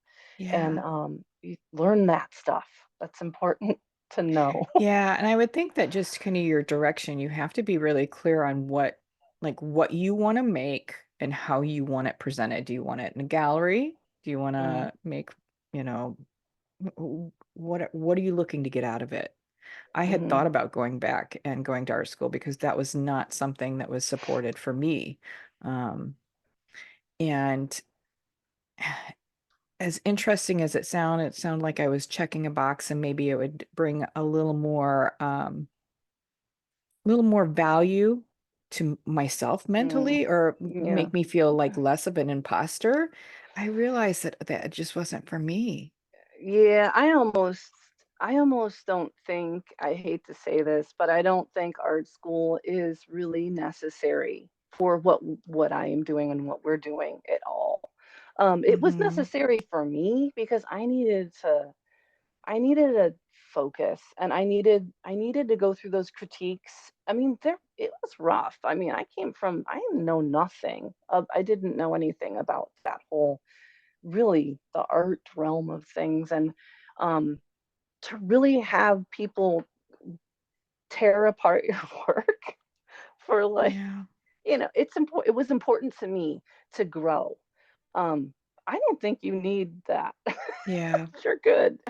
And Yeah. you learn that stuff. That's important to know. Yeah, and I would think that just kind of your direction, you have to be really clear on what you want to make and how you want it presented. Do you want it in a gallery? Do you want Mm, to make, you know, what are you looking to get out of it? I had hmm thought about going back and going to art school because that was not something that was supported for me. And as interesting as it sounded like I was checking a box and maybe it would bring a little more value to myself mm, mentally or yeah. make me feel like less of an imposter. I realized that it just wasn't for me. Yeah, I almost don't think, I hate to say this, but I don't think art school is really necessary for what I am doing and what we're doing at all. It was Hmm. necessary for me because I needed to focus, and I needed to go through those critiques. I mean, it was rough. I mean, I know nothing. I didn't know anything about that whole, really, the art realm of things. And um to really have people tear apart your work for like, Yeah. it's important. It was important to me to grow. Um, I don't think you need that. Yeah. You're good.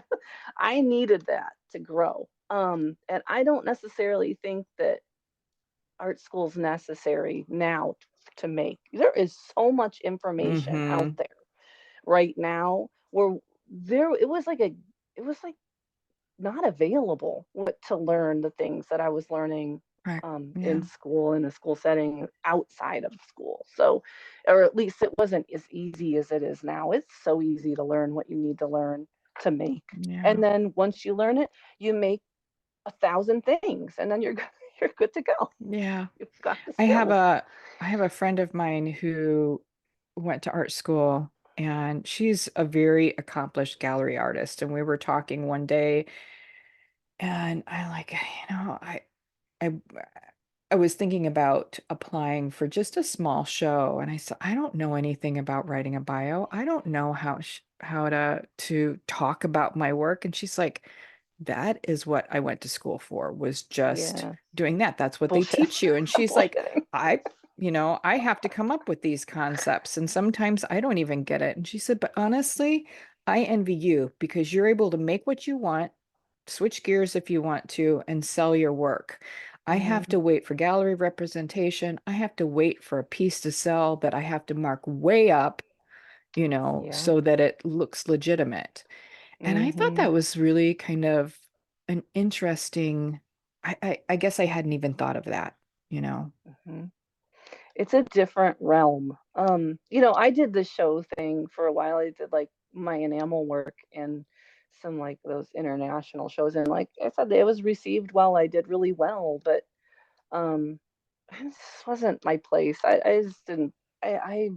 I needed that to grow. And I don't necessarily think that art school's necessary now to make. There is so much information out Mm-hmm. there right now where it was like not available to learn the things that I was learning Right. in Yeah. school, in a school setting outside of school. So, or at least it wasn't as easy as it is now. It's so easy to learn what you need to learn to make. And Yeah. then once you learn it, you make 1,000 things and then you're you're good to go. Yeah. You've got the I have skills. a I have a friend of mine who went to art school and she's a very accomplished gallery artist. And we were talking one day and I like, I I was thinking about applying for just a small show, and I said, I don't know anything about writing a bio. I don't know how to talk about my work. And she's like, that is what I went to school for, was just Yeah. doing that. That's what they Bullshit. teach you. And she's like, Bullshitting. I, I have to come up with these concepts, and sometimes I don't even get it. And she said, but honestly, I envy you because you're able to make what you want, switch gears if you want to, and sell your work. I have Mhm. to wait for gallery representation. I have to wait for a piece to sell that I have to mark way up, Yeah. so that it looks legitimate. And I thought Mhm. that was really kind of an interesting, I guess I hadn't even thought of that. Mhm. It's a different realm. I did the show thing for a while. I did like my enamel work and some like those international shows, and like I said, it was received well. I did really well, but um, this wasn't my place. I just didn't. I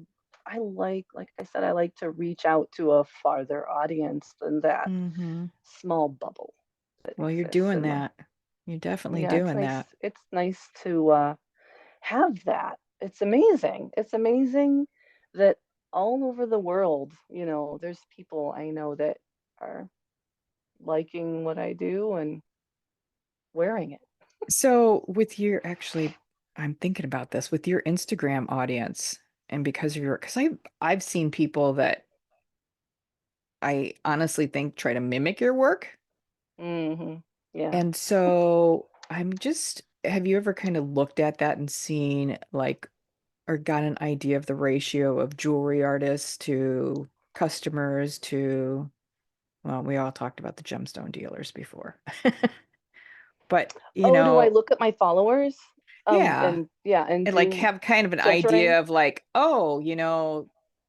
I like I said, I like to reach out to a farther audience than that Hmm. small bubble that Well, you're exists doing in my. that. You're definitely Yeah, it's doing nice. that. It's nice to have that. It's amazing. It's amazing that all over the world, there's people I know that are liking what I do and wearing it. So with your actually, I'm thinking about this with your Instagram audience, and because of your, because I've seen people that I honestly think try to mimic your work. Yeah. And so I'm just, have you ever kind of looked at that and seen like, or got an idea of the ratio of jewelry artists to customers to, well, we all talked about the gemstone dealers before. But, Oh, do I look at my followers? yeah, And yeah, and and like do have kind of an filtering? idea of like, oh,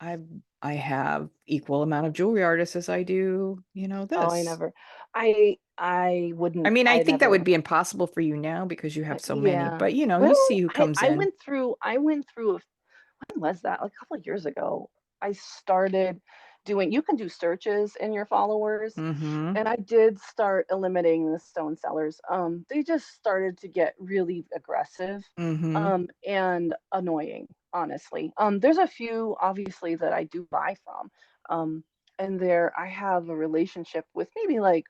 I I have equal amount of jewelry artists as I do, Oh, I this. never. I I wouldn't. mean, I I think that would never. be impossible for you now because you have so many, Yeah. but you see Well, who I comes I in. went through I went through a when was that? Like a couple of years ago. I started doing you can do searches in your followers, Mm-hmm. and I did start eliminating the stone sellers. They just started to get really aggressive, Mm-hmm. and annoying, honestly. There's a few obviously that I do buy from. And there I have a relationship with maybe like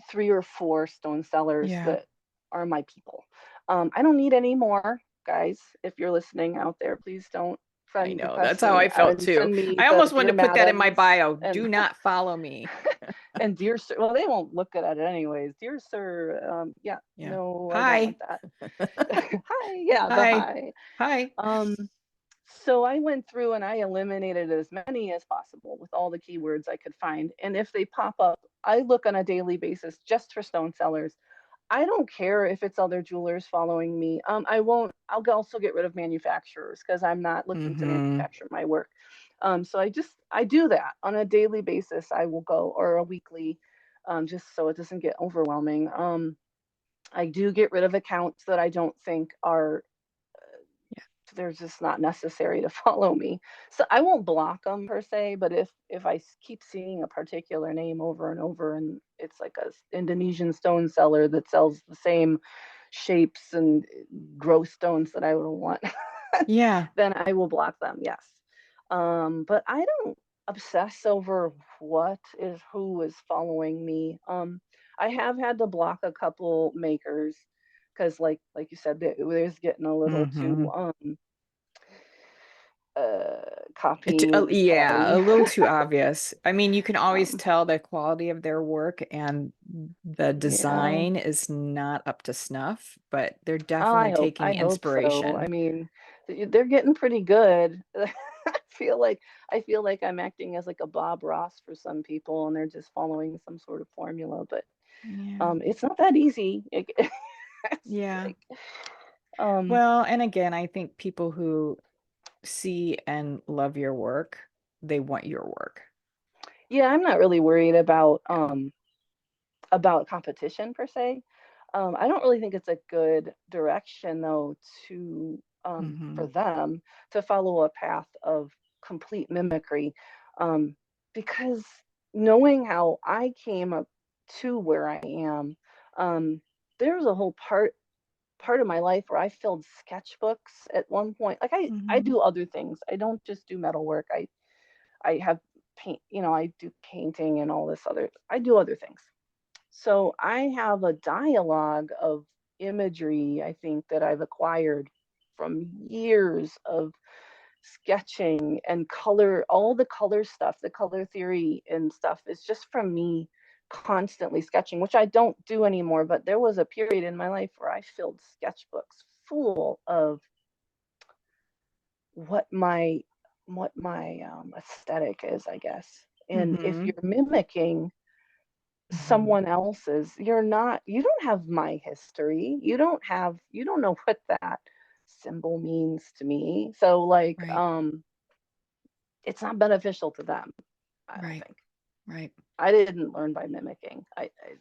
3 or 4 stone sellers Yeah, that are my people. I don't need any more, guys. If you're listening out there, please don't I friend know. That's request how me I felt and too. send me I the almost wanted dear to put that in my madams bio. and Do not follow me. and dear sir. Well, they won't look at it anyways. Dear sir, yeah, Yeah. no, I don't want Hi. that. Hi, yeah, the Hi. hi. Hi. Um, so I went through and I eliminated as many as possible with all the keywords I could find. And if they pop up, I look on a daily basis just for stone sellers. I don't care if it's other jewelers following me. I won't. I'll also get rid of manufacturers because I'm not looking to Mm-hmm. manufacture my work. So I do that on a daily basis. I will go or a weekly, just so it doesn't get overwhelming. I do get rid of accounts that I don't think are Yeah. they're just not necessary to follow me. So I won't block them per se, but if I keep seeing a particular name over and over, and it's like a Indonesian stone seller that sells the same shapes and gross stones that I don't want, Yeah. then I will block them. Yes, but I don't obsess over who is following me. I have had to block a couple makers because like you said, there's getting a little too Mm-hmm. copy and Yeah, pay. a little too obvious. I mean, you can always tell the quality of their work and the Yeah. design is not up to snuff, but they're definitely I taking hope so. I inspiration. mean, they're getting pretty good. Feel like I feel like I'm acting as like a Bob Ross for some people, and they're just following some sort of formula. But Yeah. it's not that easy. It's Yeah. like um, Well, and again, I think people who see and love your work, they want your work. yeah, I'm not really worried about competition per se. I don't really think it's a good direction though to Hmm. for them to follow a path of complete mimicry, um, because knowing how I came up to where I am, um, there was a whole part of my life where I filled sketchbooks at one point. Like I Hmm. do other things. I don't just do metal work. I have paint. I do painting and all this other. I do other things. So I have a dialogue of imagery, I think, that I've acquired from years of sketching and color, all the color stuff, the color theory and stuff is just from me constantly sketching, which I don't do anymore. But there was a period in my life where I filled sketchbooks full of what my aesthetic is, I guess. And if Hmm. you're mimicking Hmm. someone else's, you don't have my history, you don't know what that symbol means to me, so like Right. it's not beneficial to them. I don't Right. think. Right. I didn't learn by mimicking.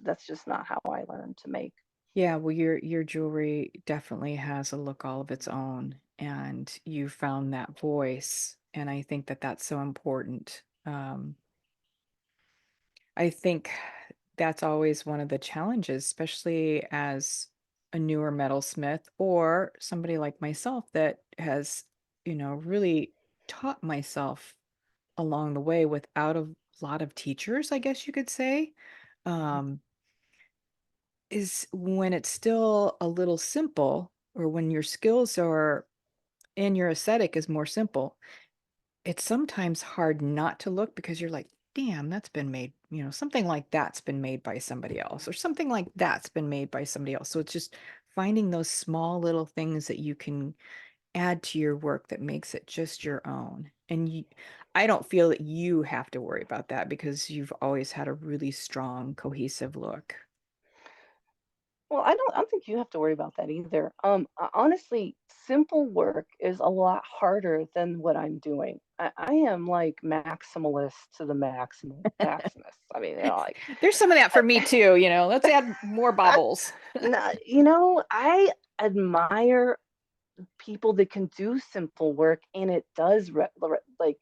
That's just not how I learned to make. Yeah, well, your jewelry definitely has a look all of its own, and you found that voice, and I think that that's so important. I think that's always one of the challenges, especially as a newer metalsmith or somebody like myself that has, really taught myself along the way without a lot of teachers, I guess you could say. Um, is when it's still a little simple or when your skills are and your aesthetic is more simple, it's sometimes hard not to look because you're like, damn, that's been made, something like that's been made by somebody else, or something like that's been made by somebody else. So it's just finding those small little things that you can add to your work that makes it just your own. And I don't feel that you have to worry about that because you've always had a really strong, cohesive look. Well, I don't think you have to worry about that either. Honestly, simple work is a lot harder than what I'm doing. I am like maximalist to the maximus. I mean, like There's some of that for me I, too, let's add more bobbles. no, I admire people that can do simple work, and it does like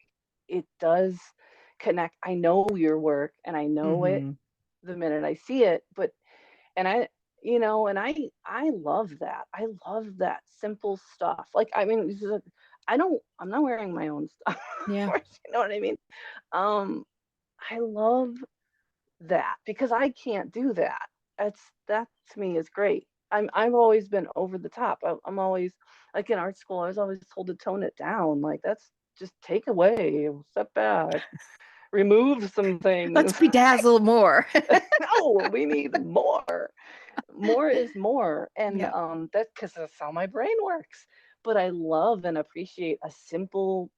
it does connect. I know your work and I know it Hmm. the minute I see it, but and I and I love that. I love that simple stuff. Like I mean, I'm not wearing my own stuff. Yeah. You know what I mean? Um I love that because I can't do that. That to me is great. I've always been over the top. I'm always like in art school. I was always told to tone it down. Like that's just take away, step back, remove some Let's things. bedazzle more. No, we need more. More is more, and Yeah. that's because that's how my brain works. But I love and appreciate a simple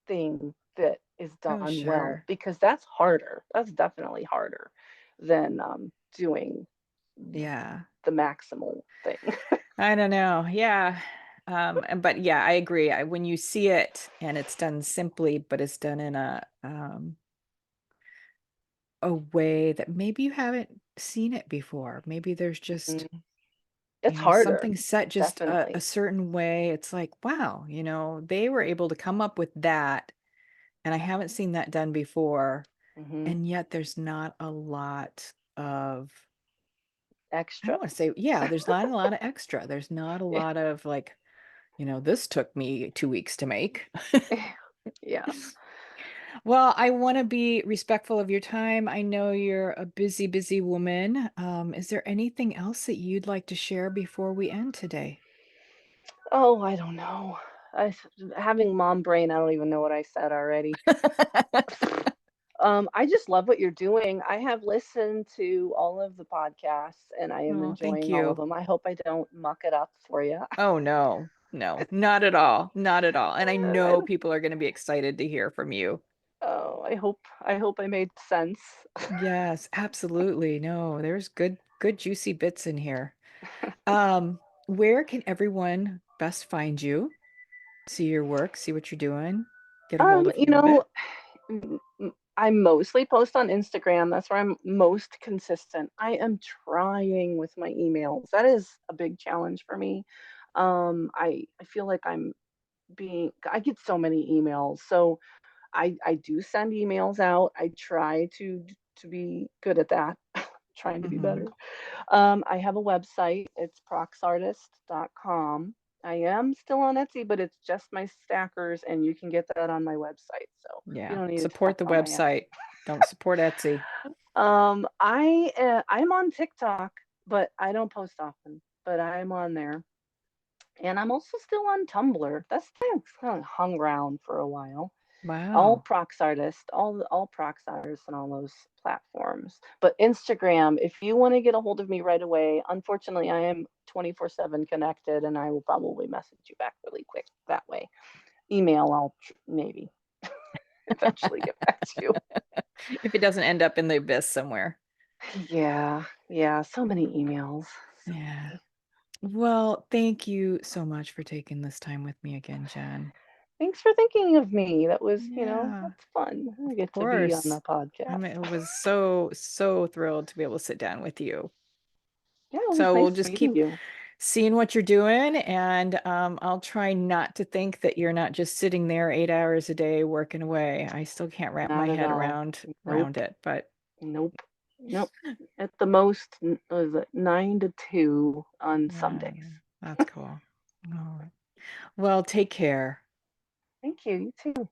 thing that is Oh, done well sure. because that's harder. That's definitely harder than doing Yeah. the maximal thing. I don't know. Yeah. But yeah, I agree. When you see it and it's done simply, but it's done in a way that maybe you haven't seen it before. Maybe there's just, Mm, it's harder, something set just a definitely. certain way. It's like, wow, they were able to come up with that, and I haven't seen that done before. Hmm. And yet there's not a lot of, I don't Extra. want to say, yeah, there's not a lot of extra. There's not a Yeah. lot of like, this took me 2 weeks to make. Yeah. Well, I want to be respectful of your time. I know you're a busy, busy woman. Is there anything else that you'd like to share before we end today? Oh, I don't know. I having mom brain, I don't even know what I said already. I just love what you're doing. I have listened to all of the podcasts and I am Oh, thank enjoying all of you. them. I hope I don't muck it up for you. Oh, no, no, not at all. Not at all. And I know I, people are going to be excited to hear from you. oh, I hope I made sense. Yes, absolutely. No, there's good juicy bits in here. Um, where can everyone best find you? See your work, see what you're doing, get a hold of You you a know, bit? I mostly post on Instagram. That's where I'm most consistent. I am trying with my emails. That is a big challenge for me. I feel like I get so many emails. So I do send emails out. I try to be good at that. Trying to be Hmm. better. I have a website. It's proxartist.com. I am still on Etsy, but it's just my stackers, and you can get that on my website. So you Yeah, don't need to check support the on my Etsy. website. Don't support Etsy. I'm on TikTok, but I don't post often. But I'm on there, and I'm also still on Tumblr. That's kind of hung around for a while. All Wow. prox artists, all prox artists on all those platforms. But Instagram, if you want to get a hold of me right away, unfortunately I am 24/7 connected and I will probably message you back really quick that way. Email, I'll maybe eventually get back to you. If it doesn't end up in the abyss somewhere. Yeah, yeah, so many emails. So Yeah. many. Well, thank you so much for taking this time with me again, Jen. Thanks for thinking of me. That was, Yeah, that's fun. I of get to be on course. the podcast. I was so thrilled to be able to sit down with you. Yeah, it was So we'll nice just meeting keep you. seeing what you're doing, and I'll try not to think that you're not just sitting there 8 hours a day working away. I still can't wrap my Not at head all. around Nope. it, but Nope. Nope. At the most, was it 9 to 2 on some yeah, days? that's cool. All right. Well, take care. Thank you. You too.